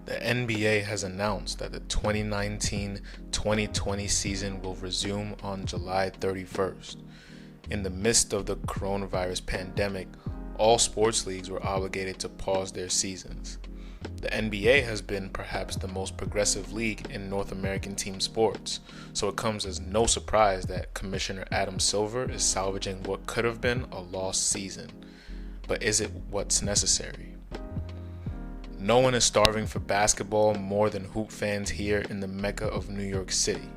The NBA has announced that the 2019-2020 season will resume on July 31st. In the midst of the coronavirus pandemic, all sports leagues were obligated to pause their seasons. The NBA has been perhaps the most progressive league in North American team sports, so it comes as no surprise that Commissioner Adam Silver is salvaging what could have been a lost season. But is it what's necessary? No one is starving for basketball more than hoop fans here in the Mecca of New York City.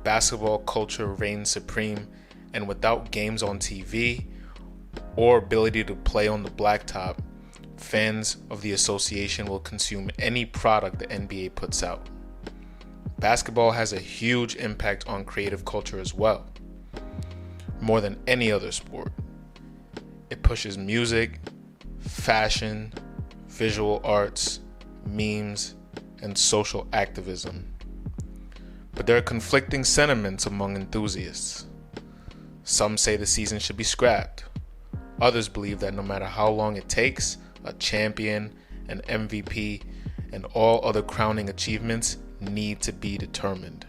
Basketball culture reigns supreme, and without games on TV or ability to play on the blacktop, fans of the association will consume any product the NBA puts out. Basketball has a huge impact on creative culture as well, more than any other sport. It pushes music, fashion, visual arts, memes, and social activism. But there are conflicting sentiments among enthusiasts. Some say the season should be scrapped. Others believe that no matter how long it takes, a champion, an MVP, and all other crowning achievements need to be determined.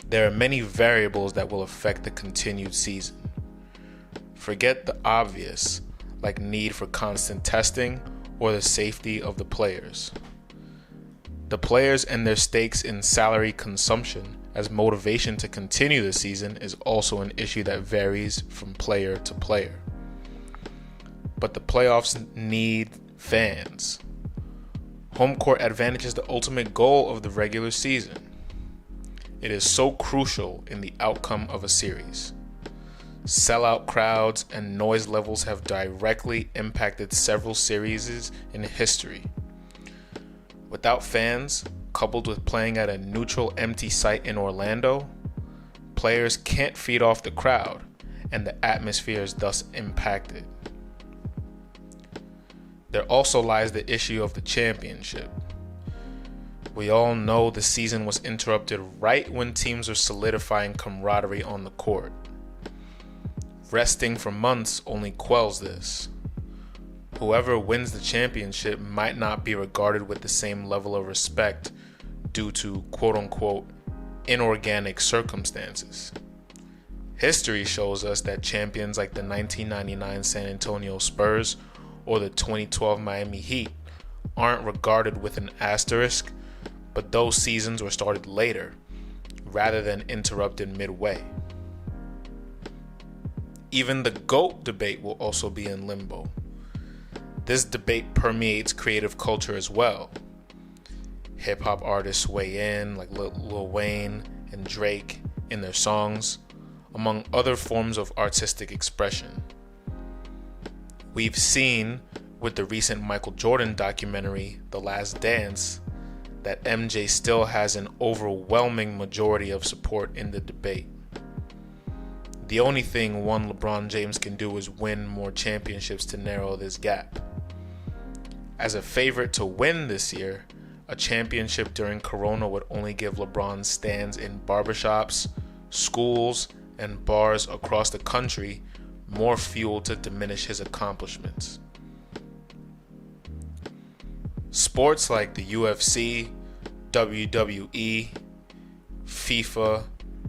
There are many variables that will affect the continued season. Forget the obvious, like need for constant testing or the safety of the players. The players and their stakes in salary consumption as motivation to continue the season is also an issue that varies from player to player. But the playoffs need fans. Home court advantage is the ultimate goal of the regular season. It is so crucial in the outcome of a series. Sellout crowds and noise levels have directly impacted several series in history. Without fans, coupled with playing at a neutral empty site in Orlando, players can't feed off the crowd, and the atmosphere is thus impacted. There also lies the issue of the championship. We all know the season was interrupted right when teams are solidifying camaraderie on the court. Resting for months only quells this. Whoever wins the championship might not be regarded with the same level of respect due to quote-unquote inorganic circumstances. History shows us that champions like the 1999 San Antonio Spurs or the 2012 Miami Heat aren't regarded with an asterisk, but those seasons were started later rather than interrupted midway. Even the GOAT debate will also be in limbo. This debate permeates creative culture as well. Hip-hop artists weigh in, like Lil Wayne and Drake, in their songs, among other forms of artistic expression. We've seen, with the recent Michael Jordan documentary, The Last Dance, that MJ still has an overwhelming majority of support in the debate. The only thing one LeBron James can do is win more championships to narrow this gap. As a favorite to win this year, a championship during Corona would only give LeBron stands in barbershops, schools, and bars across the country more fuel to diminish his accomplishments. Sports like the UFC, WWE, FIFA,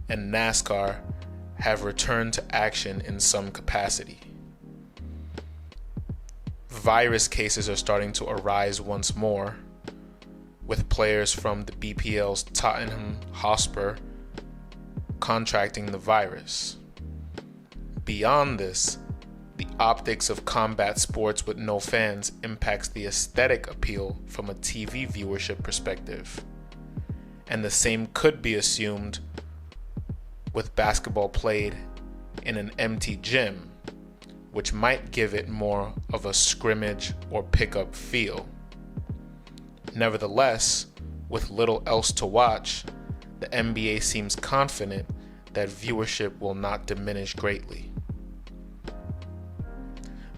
and NASCAR have returned to action in some capacity. Virus cases are starting to arise once more, with players from the BPL's Tottenham Hotspur contracting the virus. Beyond this, the optics of combat sports with no fans impacts the aesthetic appeal from a TV viewership perspective. And the same could be assumed with basketball played in an empty gym, which might give it more of a scrimmage or pickup feel. Nevertheless, with little else to watch, the NBA seems confident that viewership will not diminish greatly.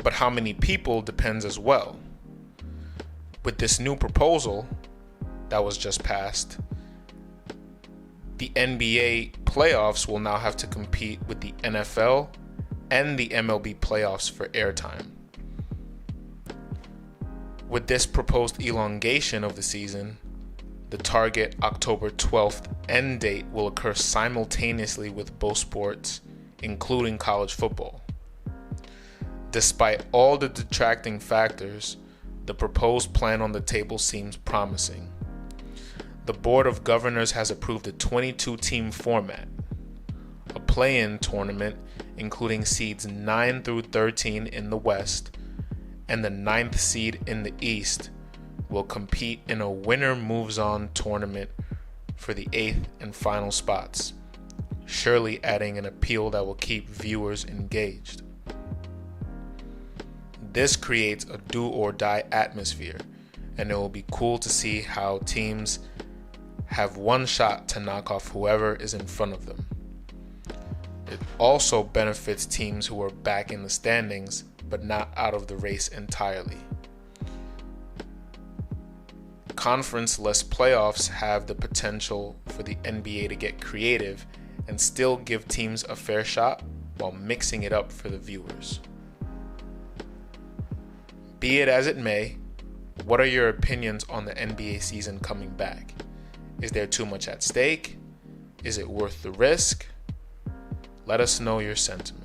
But how many people depends as well. With this new proposal that was just passed, the NBA playoffs will now have to compete with the NFL and the MLB playoffs for airtime. With this proposed elongation of the season, the target October 12th end date will occur simultaneously with both sports, including college football. Despite all the detracting factors, the proposed plan on the table seems promising. The Board of Governors has approved a 22-team format, a play-in tournament including seeds 9 through 13 in the West, and the 9th seed in the East will compete in a winner moves on tournament for the 8th and final spots, surely adding an appeal that will keep viewers engaged. This creates a do or die atmosphere, and it will be cool to see how teams have one shot to knock off whoever is in front of them. It also benefits teams who are back in the standings but not out of the race entirely. Conference-less playoffs have the potential for the NBA to get creative and still give teams a fair shot while mixing it up for the viewers. Be it as it may, what are your opinions on the NBA season coming back? Is there too much at stake? Is it worth the risk? Let us know your sentiment.